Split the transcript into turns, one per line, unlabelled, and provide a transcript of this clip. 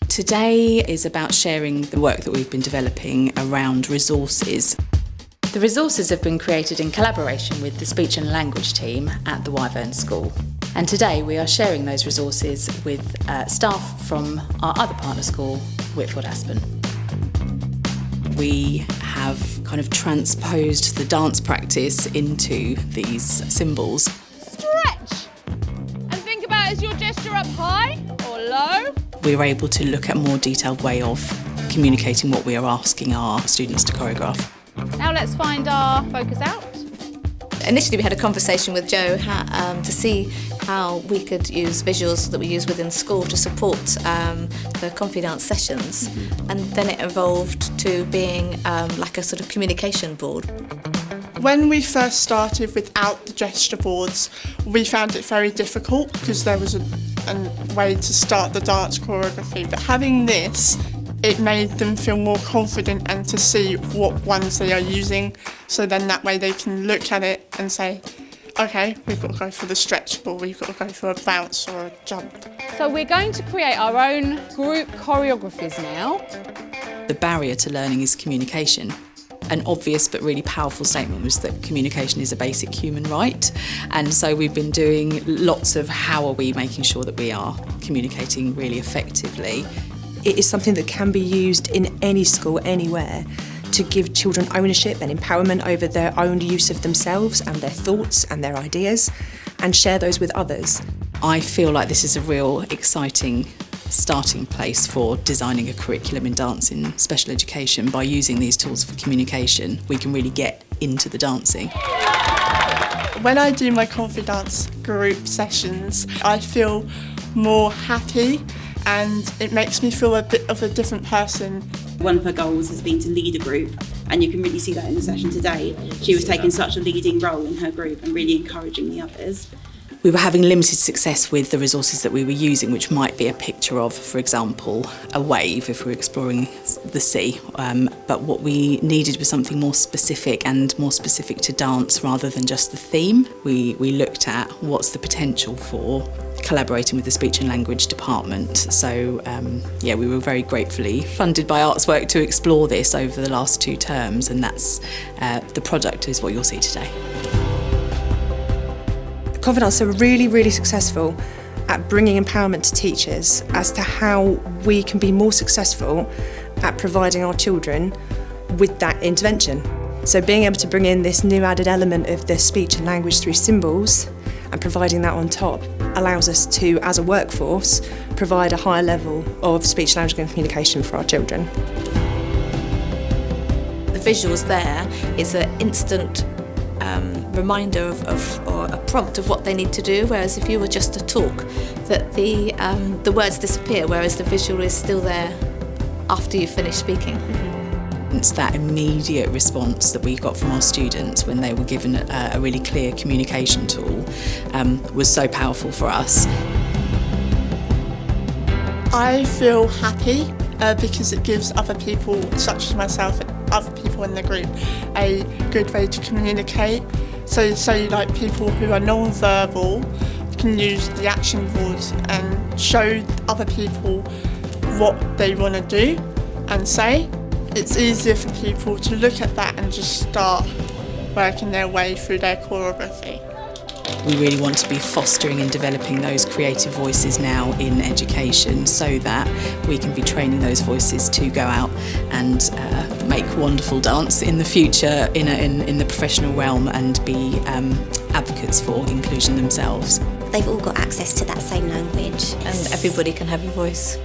Today is about sharing the work that we've been developing around resources. The resources have been created in collaboration with the speech and language team at the Wyvern School. And today we are sharing those resources with staff from our other partner school, Whitfield Aspen. We have kind of transposed the dance practice into these symbols.
Stretch! And think about, is your gesture up high or low?
We were able to look at a more detailed way of communicating what we are asking our students to choreograph.
Now let's find our focus out.
Initially we had a conversation with Jo to see how we could use visuals that we use within school to support the confidence sessions, and then it evolved to being like a sort of communication board.
When we first started without the gesture boards, we found it very difficult because there was a way to start the dance choreography, but having this, it made them feel more confident and to see what ones they are using, so then that way they can look at it and say, okay, we've got to go for the stretch, or we've got to go for a bounce or a jump.
So we're going to create our own group choreographies now.
The barrier to learning is communication. An obvious but really powerful statement was that communication is a basic human right, and so we've been doing lots of how are we making sure that we are communicating really effectively.
It is something that can be used in any school, anywhere, to give children ownership and empowerment over their own use of themselves and their thoughts and their ideas, and share those with others.
I feel like this is a real exciting starting place for designing a curriculum in dance in special education. By using these tools for communication, we can really get into the dancing.
When I do my confidence group sessions, I feel more happy and it makes me feel a bit of a different person.
One of her goals has been to lead a group, and you can really see that in the session today. She was taking such a leading role in her group and really encouraging the others.
We were having limited success with the resources that we were using, which might be a picture of, for example, a wave if we were exploring the sea. But what we needed was something more specific and more specific to dance rather than just the theme. We looked at what's the potential for collaborating with the speech and language department. So we were very gratefully funded by Artswork to explore this over the last 2 terms, and that's the product is what you'll see today.
Confidence are really, really successful at bringing empowerment to teachers as to how we can be more successful at providing our children with that intervention. So being able to bring in this new added element of the speech and language through symbols and providing that on top allows us to, as a workforce, provide a higher level of speech, language and communication for our children.
The visuals there is an instant reminder or a prompt of what they need to do, whereas if you were just to talk, that the words disappear, whereas the visual is still there after you finish speaking.
It's that immediate response that we got from our students when they were given a really clear communication tool was so powerful for us.
I feel happy because it gives other people, such as myself and other people in the group, a good way to communicate. So like people who are non-verbal can use the action boards and show other people what they want to do and say. It's easier for people to look at that and just start working their way through their choreography.
We really want to be fostering and developing those creative voices now in education so that we can be training those voices to go out and make wonderful dance in the future in the professional realm and be advocates for inclusion themselves.
They've all got access to that same language.
And everybody can have a voice.